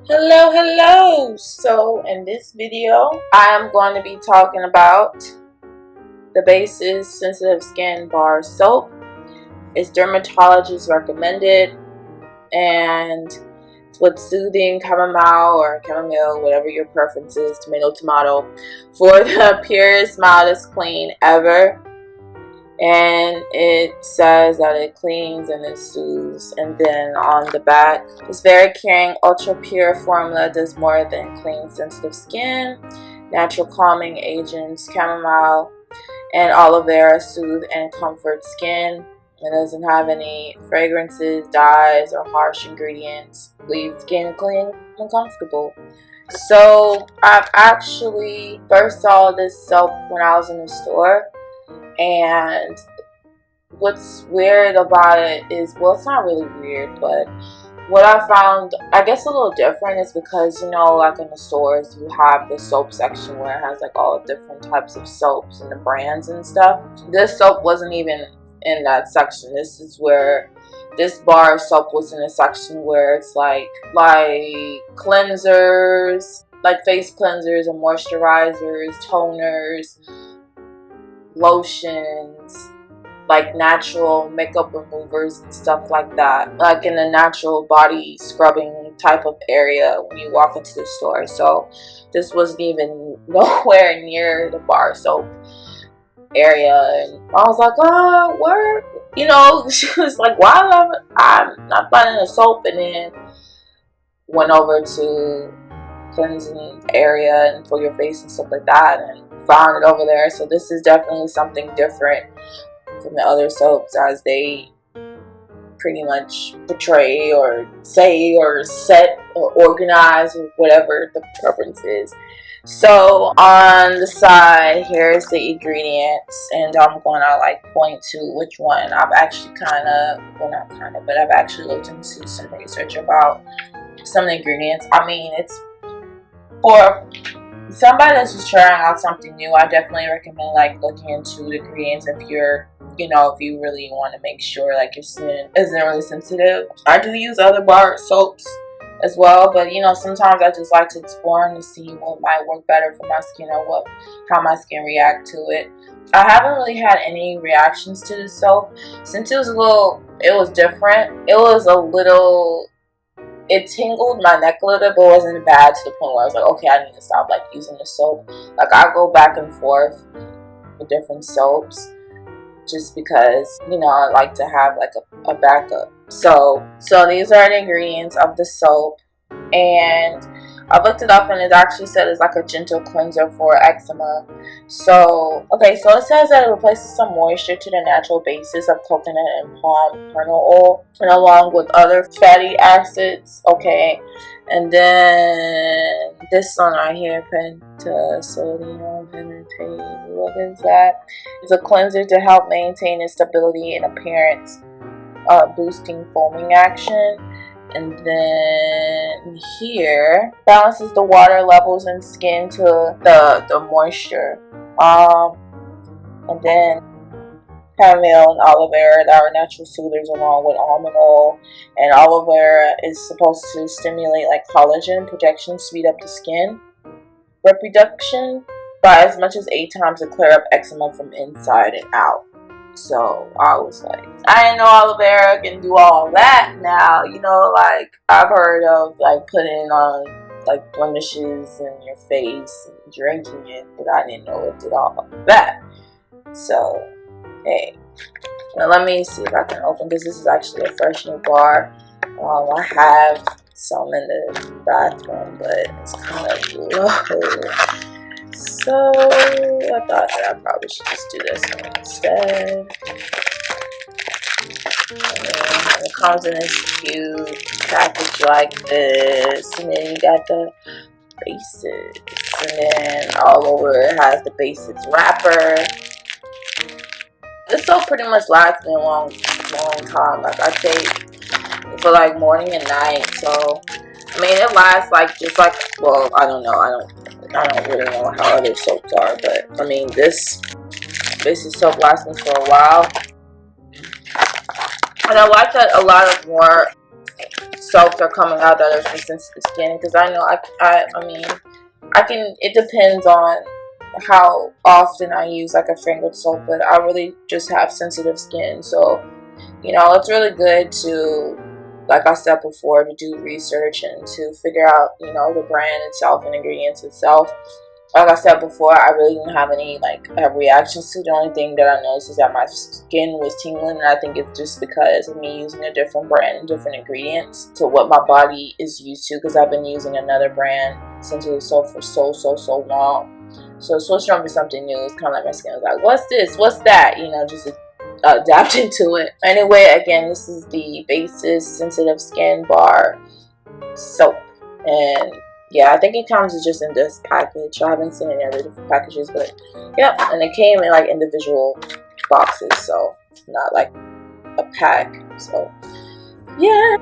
Hello. So in this video I am going to be talking about the Basis Sensitive Skin Bar Soap. It's dermatologist recommended, and with soothing chamomile or chamomile, whatever your preference is, tomato, for the purest, mildest clean ever. And it says that it cleans and it soothes. And then on the back, this very caring ultra pure formula does more than clean sensitive skin. Natural calming agents, chamomile and aloe vera soothe and comfort skin. It doesn't have any fragrances, dyes, or harsh ingredients. Leave skin clean and comfortable. So I've actually first saw this soap when I was in the store. And what's weird about it is, well, it's not really weird, but what I found, I guess, a little different is because, you know, like in the stores, you have the soap section where it has like all different types of soaps and the brands and stuff. This soap wasn't even in that section. This is where this bar of soap was in a section where it's like cleansers, like face cleansers and moisturizers, toners, lotions, like natural makeup removers and stuff like that, like in a natural body scrubbing type of area when you walk into the store. So this wasn't even nowhere near the bar soap area, and I was like, oh, where, you know, she was like, why I'm not finding a soap, and then went over to cleansing area and for your face and stuff like that, and found it over there. So this is definitely something different from the other soaps, as they pretty much portray or say or set or organize or whatever the preference is. So on the side, here's the ingredients, and I'm going to like point to which one I've actually I've actually looked into some research about some of the ingredients. I mean, it's for somebody that's just trying out something new. I definitely recommend like looking into the ingredients if you're, you know, if you really want to make sure like your skin isn't really sensitive. I do use other bar soaps as well, but you know, sometimes I just like to explore and to see what might work better for my skin, or how my skin react to it. I haven't really had any reactions to this soap since it was different. It tingled my neck a little bit, but it wasn't bad to the point where I was like, okay, I need to stop like using the soap. Like I go back and forth with different soaps just because, you know, I like to have like a backup. So these are the ingredients of the soap, and I looked it up and it actually said it's like a gentle cleanser for eczema. So it says that it replaces some moisture to the natural basis of coconut and palm kernel oil, and along with other fatty acids. Okay, and then this one right here, pentasodium pentate. What is that? It's a cleanser to help maintain its stability and appearance, boosting foaming action. And then here, balances the water levels in skin to the moisture. And then chamomile and aloe vera, that are natural soothers, along with almond oil. And aloe vera is supposed to stimulate like collagen protection, speed up the skin reproduction by as much as 8 times to clear up eczema from inside and out. So I was like, I didn't know aloe vera can do all that. Now, you know, like I've heard of like putting on like blemishes in your face and drinking it, but I didn't know it did all of that. So hey, now let me see if I can open this. This is actually a fresh new bar. I have some in the bathroom, but it's kind of low. So I thought that I probably should just do this one instead. And it comes in this cute package like this, and then you got the basics, and then all over it has the basics wrapper. This soap pretty much lasts me a long time. Like I take for like morning and night. So I mean, it lasts like well, I don't know. I don't really know how other soaps are, but I mean, this basic soap lasts me for a while. And I like that a lot of more soaps are coming out that are for sensitive skin, because I know I mean, I can, it depends on how often I use like a fingered soap, but I really just have sensitive skin. So, you know, it's really good to, like I said before, to do research and to figure out, you know, the brand itself and ingredients itself. Like I said before, I really didn't have any like reactions to it. The only thing that I noticed is that my skin was tingling, and I think it's just because of me using a different brand and different ingredients to what my body is used to, because I've been using another brand, sensitive soap, for so long. So switching over to something new, it's kind of like my skin was like, what's this? What's that? You know, just adapting to it. Anyway, again, this is the Basis Sensitive Skin Bar soap, and yeah, I think it comes just in this package. I haven't seen any other different packages, but yep, and it came in like individual boxes, so not like a pack. So yeah.